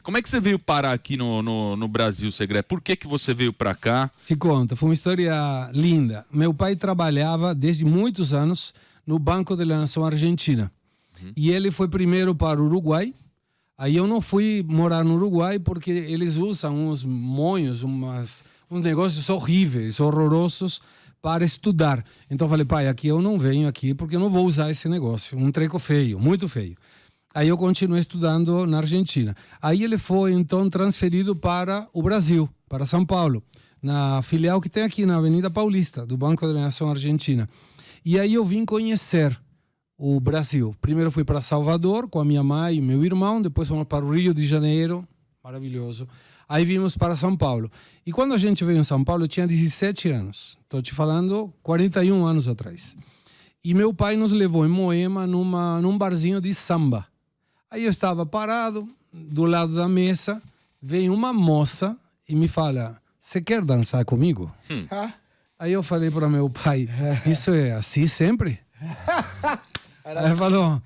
Como é que você veio parar aqui no Brasil, Segré? Por que você veio para cá? Te conto, foi uma história linda. Meu pai trabalhava desde muitos anos no Banco da Nação Argentina. E ele foi primeiro para o Uruguai. Aí eu não fui morar no Uruguai porque eles usam uns monhos, uns negócios horríveis, horrorosos para estudar. Então eu falei, pai, aqui eu não venho aqui porque eu não vou usar esse negócio. Um treco feio, muito feio. Aí eu continuei estudando na Argentina. Aí ele foi então transferido para o Brasil, para São Paulo, na filial que tem aqui na Avenida Paulista, do Banco da Nação Argentina. E aí eu vim conhecer o Brasil. Primeiro fui para Salvador com a minha mãe e meu irmão, depois fomos para o Rio de Janeiro, maravilhoso. Aí vimos para São Paulo. E quando a gente veio em São Paulo, eu tinha 17 anos. Estou te falando 41 anos atrás. E meu pai nos levou em Moema num barzinho de samba. Aí eu estava parado do lado da mesa, veio uma moça e me fala, você quer dançar comigo? Aí eu falei para meu pai, isso é assim sempre? Aí ele falou,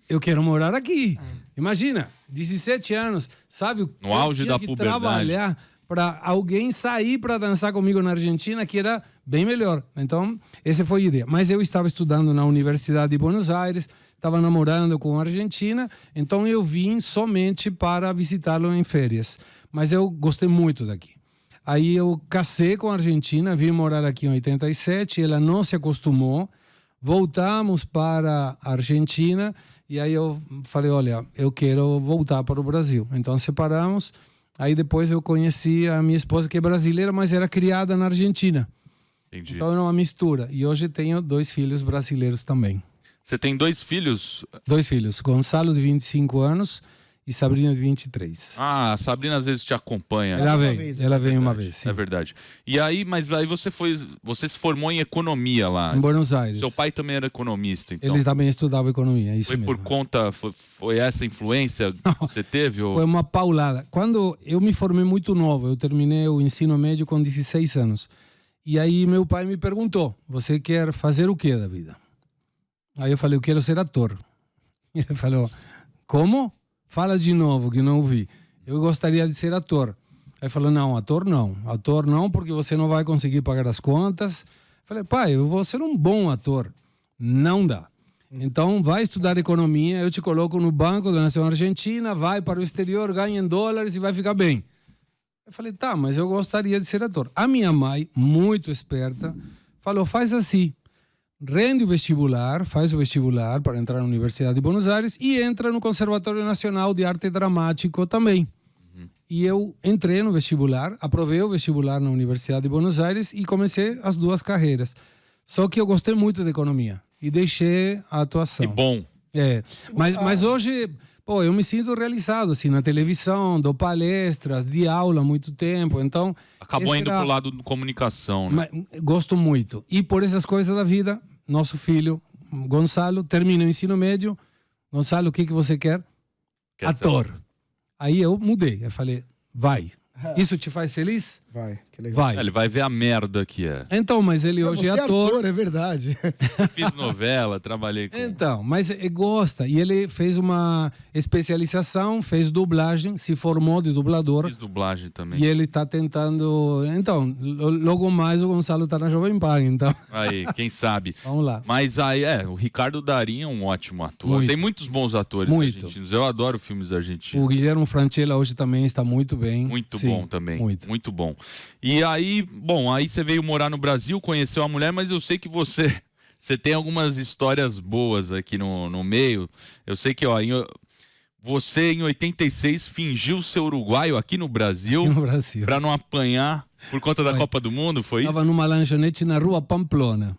eu quero morar aqui. Imagina, 17 anos, sabe o que no auge da puberdade, trabalhar para alguém sair para dançar comigo na Argentina, que era bem melhor. Então, essa foi a ideia. Mas eu estava estudando na Universidade de Buenos Aires, estava namorando com a Argentina, então eu vim somente para visitá-lo em férias. Mas eu gostei muito daqui. Aí eu casei com a Argentina, vim morar aqui em 87, ela não se acostumou, voltamos para a Argentina e aí eu falei, olha, eu quero voltar para o Brasil. Então separamos, aí depois eu conheci a minha esposa que é brasileira, mas era criada na Argentina. Entendi. Então era uma mistura. E hoje tenho 2 filhos brasileiros também. Você tem 2 filhos? 2 filhos, Gonçalo de 25 anos e Sabrina de 23. Ah, a Sabrina às vezes te acompanha. Ela vem uma vez, sim. É verdade. E aí, mas aí você se formou em economia lá. Em Buenos Aires. Seu pai também era economista, então. Ele também estudava economia, isso foi mesmo. Por conta, foi essa influência que você teve? Ou... Foi uma paulada. Quando eu me formei muito novo, eu terminei o ensino médio com 16 anos. E aí meu pai me perguntou, você quer fazer o que da vida? Aí eu falei, eu quero ser ator. E ele falou, como? Fala de novo, que não ouvi. Eu gostaria de ser ator. Aí falou, não, ator não, porque você não vai conseguir pagar as contas. Falei, pai, eu vou ser um bom ator. Não dá. Então, vai estudar economia, eu te coloco no Banco da Nação Argentina, vai para o exterior, ganha em dólares e vai ficar bem. Eu falei, tá, mas eu gostaria de ser ator. A minha mãe, muito esperta, falou, faz assim. Rende o vestibular, faz o vestibular para entrar na Universidade de Buenos Aires e entra no Conservatório Nacional de Arte Dramático também. E eu entrei no vestibular, aprovei o vestibular na Universidade de Buenos Aires e comecei as 2 carreiras. Só que eu gostei muito de economia e deixei a atuação. Que bom. Mas hoje, pô, eu me sinto realizado, assim, na televisão, dou palestras, de aula há muito tempo, então... Acabou indo pro lado da comunicação, né? Mas, gosto muito. E por essas coisas da vida, nosso filho, Gonçalo, termina o ensino médio. Gonçalo, o que você quer? Ator. Aí eu mudei, eu falei, vai. Isso te faz feliz? Vai, que legal. Vai. Ele vai ver a merda que é. Então, mas ele hoje é ator. É verdade. Fiz novela, trabalhei com... Então, mas ele gosta. E ele fez uma especialização, fez dublagem, se formou de dublador. Fiz dublagem também. E ele está tentando... Então, logo mais o Gonçalo está na Jovem Pan, então... Aí, quem sabe. Vamos lá. Mas aí, o Ricardo Darín é um ótimo ator. Muito. Tem muitos bons atores argentinos. Eu adoro filmes argentinos. O Guilherme Francella hoje também está muito bem. Muito Sim, bom também. Muito bom. E aí, bom, aí você veio morar no Brasil, conheceu a mulher, mas eu sei que você tem algumas histórias boas aqui no meio. Eu sei que, você em 86 fingiu ser uruguaio aqui no Brasil. Pra não apanhar por conta da Copa do Mundo, foi isso? Estava numa lanchonete na rua Pamplona.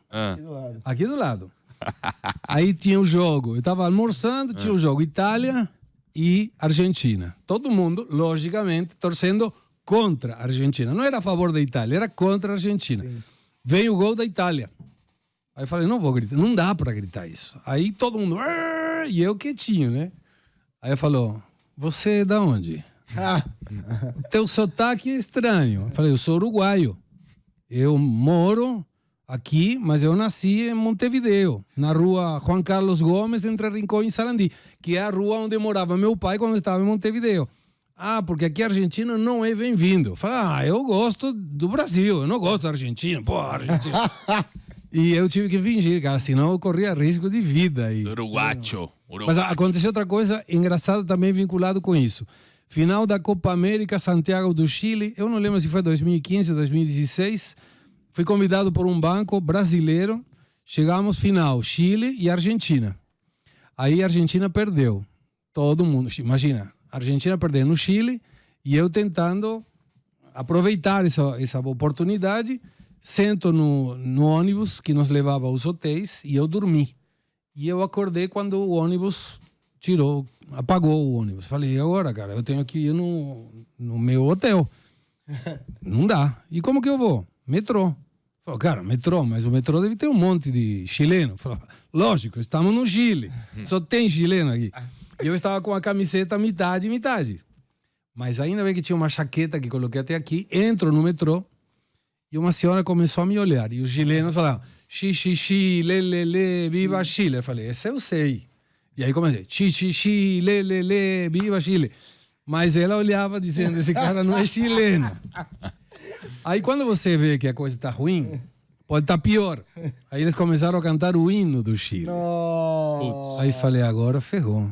Aqui do lado. Aí tinha o jogo. Eu estava almoçando, tinha o jogo Itália e Argentina. Todo mundo, logicamente, torcendo contra a Argentina. Não era a favor da Itália, era contra a Argentina. Sim. Veio o gol da Itália. Aí eu falei, não vou gritar, não dá para gritar isso. Aí todo mundo, e eu quietinho, né? Aí ele falou, você é da onde? O teu sotaque é estranho. Eu falei, eu sou uruguaio. Eu moro aqui, mas eu nasci em Montevideo, na rua Juan Carlos Gomes, entre Rincón e Sarandi, que é a rua onde morava meu pai quando estava em Montevideo. Ah, porque aqui argentino não é bem-vindo. Eu falei, eu gosto do Brasil, eu não gosto da Argentina. Pô, Argentina. E eu tive que fingir, cara, senão eu corria risco de vida. Uruguacho. Mas aconteceu outra coisa engraçada também vinculado com isso. Final da Copa América, Santiago do Chile, eu não lembro se foi 2015 ou 2016, fui convidado por um banco brasileiro, chegamos final, Chile e Argentina. Aí a Argentina perdeu, todo mundo, imagina, a Argentina perdendo no Chile e eu tentando aproveitar essa oportunidade, sento no ônibus que nos levava aos hotéis e eu dormi. E eu acordei quando o ônibus apagou o ônibus. Falei, e agora, cara? Eu tenho que ir no meu hotel. Não dá. E como que eu vou? Metrô. Falei, cara, metrô, mas o metrô deve ter um monte de chileno. Falei, lógico, estamos no Chile. Só tem chileno aqui. E eu estava com a camiseta metade. Mas ainda bem que tinha uma jaqueta que coloquei até aqui. Entro no metrô e uma senhora começou a me olhar. E os chilenos falavam, xixi, lelele, viva Chile. Eu falei, esse eu sei. E aí comecei, xixi, lelele, viva Chile. Mas ela olhava dizendo, esse cara não é chileno. Aí quando você vê que a coisa está ruim, pode estar pior. Aí eles começaram a cantar o hino do Chile. Aí falei, agora ferrou.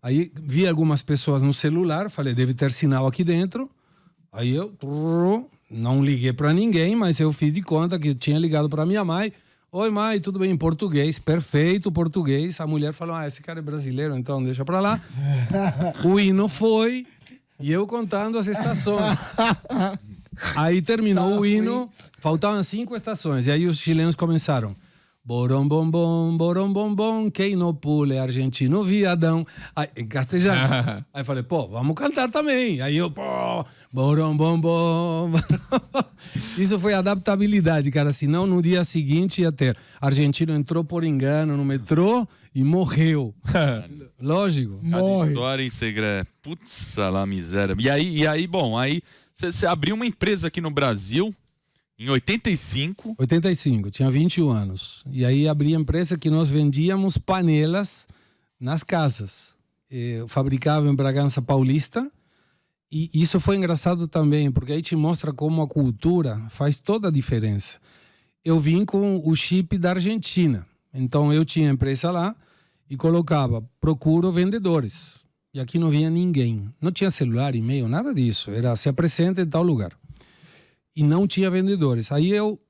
Aí vi algumas pessoas no celular, falei, deve ter sinal aqui dentro. Aí eu não liguei para ninguém, mas eu fiz de conta que eu tinha ligado para minha mãe. Oi, mãe, tudo bem? Em português, perfeito português. A mulher falou, esse cara é brasileiro, então deixa para lá. O hino foi e eu contando as estações. Aí terminou o hino, faltavam 5 estações. E aí os chilenos começaram. Borom bom bom, quem não pula é argentino viadão. Aí, em castelhano. Aí falei, vamos cantar também. Aí eu, borom bom. Isso foi adaptabilidade, cara. Senão no dia seguinte ia ter. Argentino entrou por engano no metrô e morreu. Lógico. Cada história em segredo. Putz, lá miséria. E aí, bom, aí você abriu uma empresa aqui no Brasil. Em 85? 85, tinha 21 anos. E aí abri a empresa que nós vendíamos panelas nas casas. Eu fabricava em Bragança Paulista. E isso foi engraçado também, porque aí te mostra como a cultura faz toda a diferença. Eu vim com o chip da Argentina. Então eu tinha empresa lá e colocava, procuro vendedores. E aqui não vinha ninguém. Não tinha celular, e-mail, nada disso. Era se apresenta em tal lugar. E não tinha vendedores. Aí eu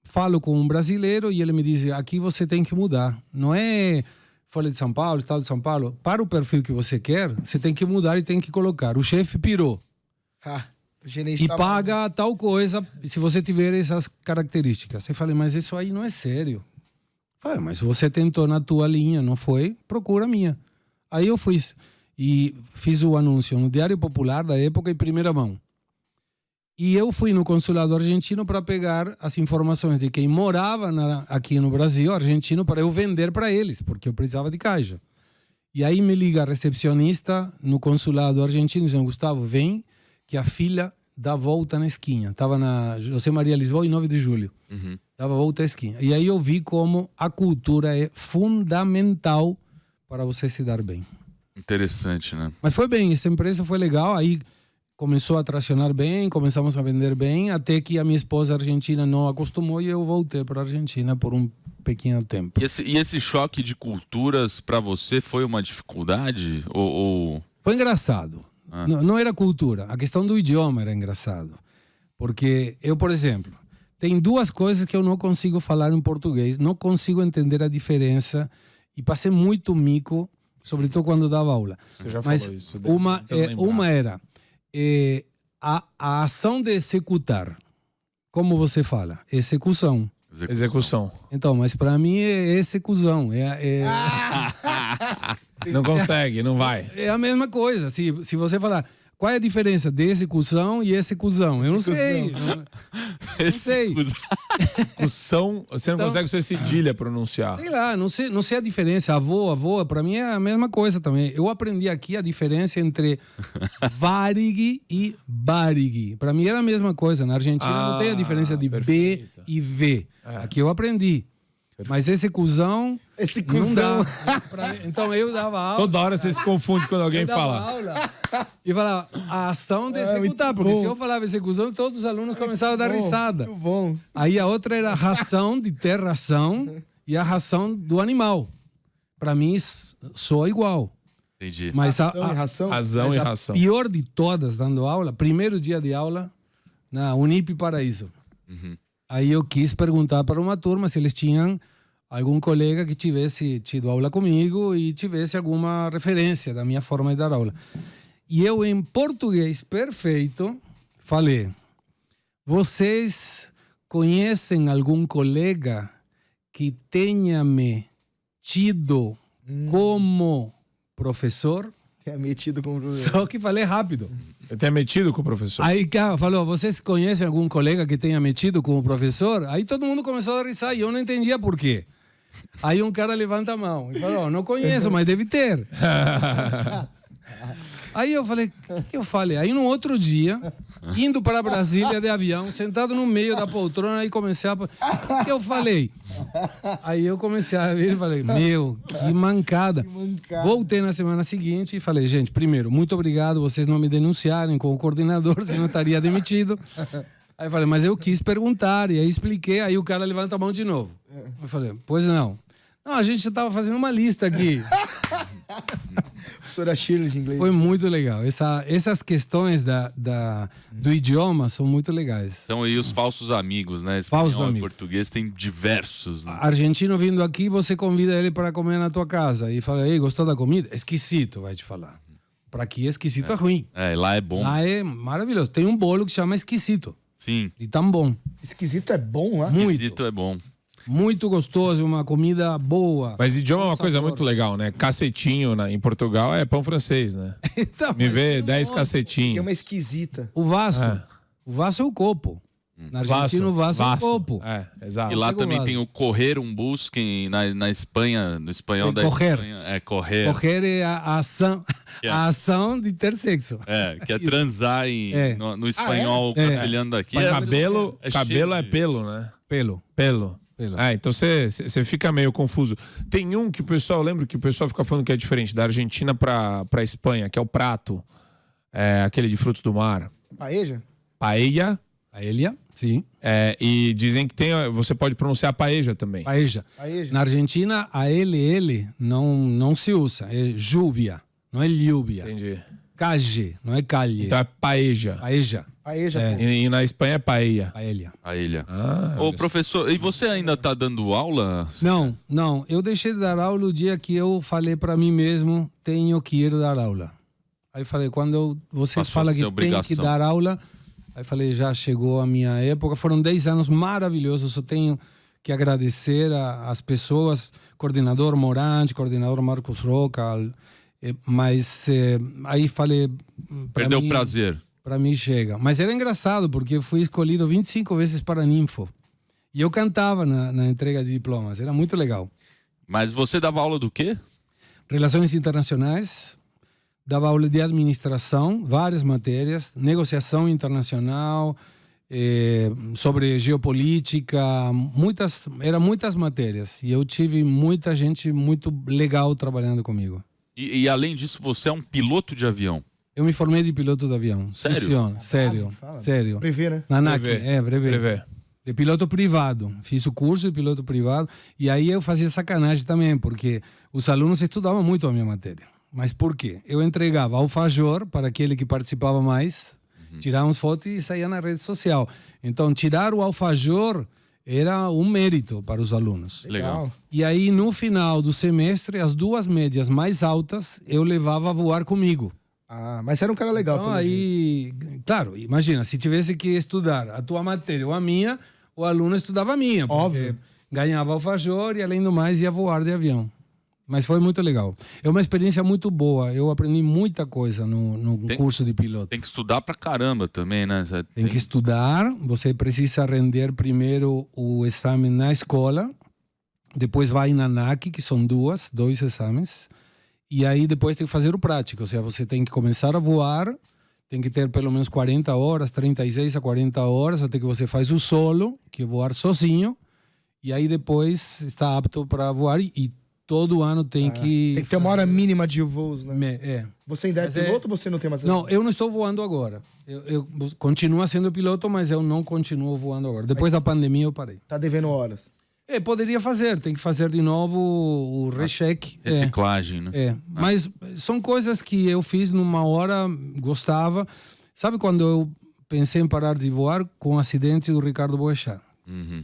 falo com um brasileiro e ele me diz, aqui você tem que mudar. Não é Folha de São Paulo, Estado de São Paulo. Para o perfil que você quer, você tem que mudar e tem que colocar. O chefe pirou. E paga tal coisa se você tiver essas características. Eu falei, mas isso aí não é sério. Eu falei, mas você tentou na tua linha, não foi? Procura a minha. Aí eu fui e fiz o anúncio no Diário Popular da época em primeira mão. E eu fui no consulado argentino para pegar as informações de quem morava aqui no Brasil, argentino, para eu vender para eles, porque eu precisava de caixa. E aí me liga a recepcionista no consulado argentino, dizendo, Gustavo, vem, que a filha dá volta na esquina. Estava na José Maria Lisboa em 9 de julho. Dava volta à esquina. E aí eu vi como a cultura é fundamental para você se dar bem. Interessante, né? Mas foi bem, essa empresa foi legal, aí começou a tracionar bem, começamos a vender bem, até que a minha esposa argentina não acostumou e eu voltei para a Argentina por um pequeno tempo. E esse choque de culturas para você foi uma dificuldade? Foi engraçado. Não era cultura, a questão do idioma era engraçado. Porque eu, por exemplo, tem 2 coisas que eu não consigo falar em português, não consigo entender a diferença e passei muito mico, sobretudo quando dava aula. Você já Mas falou isso. uma era a ação de executar. Como você fala? Execução. Execução. Então, mas para mim é execução. Não consegue, não vai. É a mesma coisa. Se você falar qual é a diferença desse cuzão e esse cuzão? Eu não sei. Não sei. Cuzão, você não consegue ser cedilha pronunciar. Sei lá, não sei a diferença. Avô, para mim é a mesma coisa também. Eu aprendi aqui a diferença entre varig e barig. Para mim era a mesma coisa. Na Argentina não tem a diferença de perfeito. B e V. Aqui eu aprendi. Mas esse cuzão. Esse Não cuzão. dá. Então eu dava aula. Toda hora você se confunde quando alguém Eu dava fala. aula e falava a ação de executar. Porque se eu falava execução, todos os alunos começavam a dar risada. Muito bom. Aí a outra era a ração de ter ração e a ração do animal. Para mim, soa igual. Entendi. Mas Ração e ração? Razão e ração. pior de todas dando aula, primeiro dia de aula, na Unip Paraíso. Aí eu quis perguntar para uma turma se eles tinham algum colega que tivesse tido aula comigo e tivesse alguma referência da minha forma de dar aula. E eu, em português perfeito, falei: vocês conhecem algum colega que tenha me tido como professor? É metido como professor. Só que falei rápido. Você tem metido com o professor? Aí cara falou: vocês conhecem algum colega que tenha metido como professor? Aí todo mundo começou a risar e eu não entendia por quê. Aí um cara levanta a mão e falou: não conheço, mas deve ter. Aí eu falei: o que eu falei? Aí no outro dia, indo para Brasília de avião, sentado no meio da poltrona, aí comecei a... O que eu falei? Aí eu comecei a ver e falei: meu, que mancada. Voltei na semana seguinte e falei: gente, primeiro, muito obrigado, vocês não me denunciarem como coordenador, senão eu estaria demitido. Aí eu falei: mas eu quis perguntar, e aí expliquei, aí o cara levanta a mão de novo. Eu falei: pois não. Não, a gente estava fazendo uma lista aqui. Professora Shirley de inglês. Foi muito legal. Essas questões do idioma são muito legais. São aí os falsos amigos, né? Espanhol Falsos e amigos. português tem diversos. Né? Argentino vindo aqui, você convida ele para comer na tua casa e fala: ei, gostou da comida? Esquisito, vai te falar. Para aqui, esquisito é ruim. É, lá é bom. Lá é maravilhoso. Tem um bolo que chama esquisito. Sim. E tão bom. Esquisito é bom, né? Muito. Esquisito é bom. Muito gostoso, uma comida boa. Mas idioma é uma Nossa, coisa adoro. muito legal, né? Cacetinho em Portugal é pão francês, né? Então, Me vê mas 10 Que é cacetinhos. uma esquisita. o vaso. É. O vaso é o copo. Na Argentina, o vaso é o copo. É, exato. E lá pega o também vaso. tem o correr um busquem na Espanha, no espanhol É da correr. Espanha. É correr. Correr é a ação de ter sexo. É, que é transar no espanhol é? castelhano daqui. Mas É, cabelo é cabelo cheio é de- pelo, né? Pelo. Pelo. Ah, então você fica meio confuso. Tem um que o pessoal, eu lembro que o pessoal fica falando que é diferente, da Argentina pra Espanha, que é o prato, aquele de frutos do mar. Paeja? Paella, Paella, sim. e dizem que você pode pronunciar paeja também. Paella. Paeja. Na Argentina, a LL não se usa. É lluvia, não é lluvia. Entendi. Calle, não é calle. Então é paeja. Paella. Paeja. É. pô. E na Espanha é paella. Paella. A ilha. Ah, Ô, professor, e você ainda tá dando aula? Não. Eu deixei de dar aula o dia que eu falei para mim mesmo: tenho que ir dar aula. Aí falei: quando você Passou fala a que ser tem obrigação. que dar aula, aí falei: já chegou a minha época. Foram 10 anos maravilhosos. Eu tenho que agradecer às pessoas, coordenador Morante, coordenador Marcos Roca, mas aí falei: Perdeu o prazer. para mim chega. Mas era engraçado, porque eu fui escolhido 25 vezes para Ninfo. E eu cantava na entrega de diplomas. Era muito legal. Mas você dava aula do quê? Relações internacionais, dava aula de administração, várias matérias, negociação internacional, sobre geopolítica, eram muitas matérias. E eu tive muita gente muito legal trabalhando comigo. E além disso, você é um piloto de avião. Eu me formei de piloto de avião. Sério? Sim, senhor. Sério. Fala. Sério. Prevê, né? Na ANAC, Brevet. brevet. De piloto privado. Fiz o curso de piloto privado. E aí eu fazia sacanagem também, porque os alunos estudavam muito a minha matéria. Mas por quê? Eu entregava alfajor para aquele que participava mais, tirávamos foto e saía na rede social. Então, tirar o alfajor era um mérito para os alunos. Legal. E aí, no final do semestre, as duas médias mais altas eu levava a voar comigo. Ah, mas você era um cara legal. Então, pelo jeito. aí, claro, imagina, se tivesse que estudar a tua matéria ou a minha, o aluno estudava a minha. Porque Óbvio. ganhava alfajor e, além do mais, ia voar de avião. Mas foi muito legal. É uma experiência muito boa. Eu aprendi muita coisa no curso de piloto. Tem que estudar pra caramba também, né? Tem que estudar. Você precisa render primeiro o exame na escola. Depois vai na ANAC, que são dois exames. E aí depois tem que fazer o prático. Ou seja, você tem que começar a voar. Tem que ter pelo menos 40 horas, 36 a 40 horas, até que você faz o solo, que é voar sozinho. E aí depois está apto para voar e todo ano tem que... Tem que ter uma hora mínima de voos, né? É. Você ainda é piloto ou você não tem mais... Não, eu não estou voando agora. Eu continuo sendo piloto, mas eu não continuo voando agora. Depois da pandemia eu parei. Tá devendo horas. Poderia fazer. Tem que fazer de novo o recheck. Reciclagem, né? Mas são coisas que eu fiz numa hora, gostava. Sabe quando eu pensei em parar de voar? Com o acidente do Ricardo Boechat.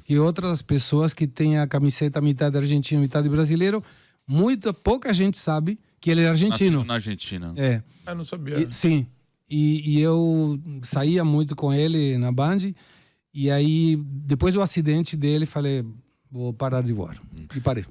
Que outras pessoas que têm a camiseta metade argentino, metade brasileiro, pouca gente sabe que ele é argentino. Nascido na Argentina. Eu não sabia. Sim. E eu saía muito com ele na Band. E aí, depois do acidente dele, falei, vou parar de voar. E parei.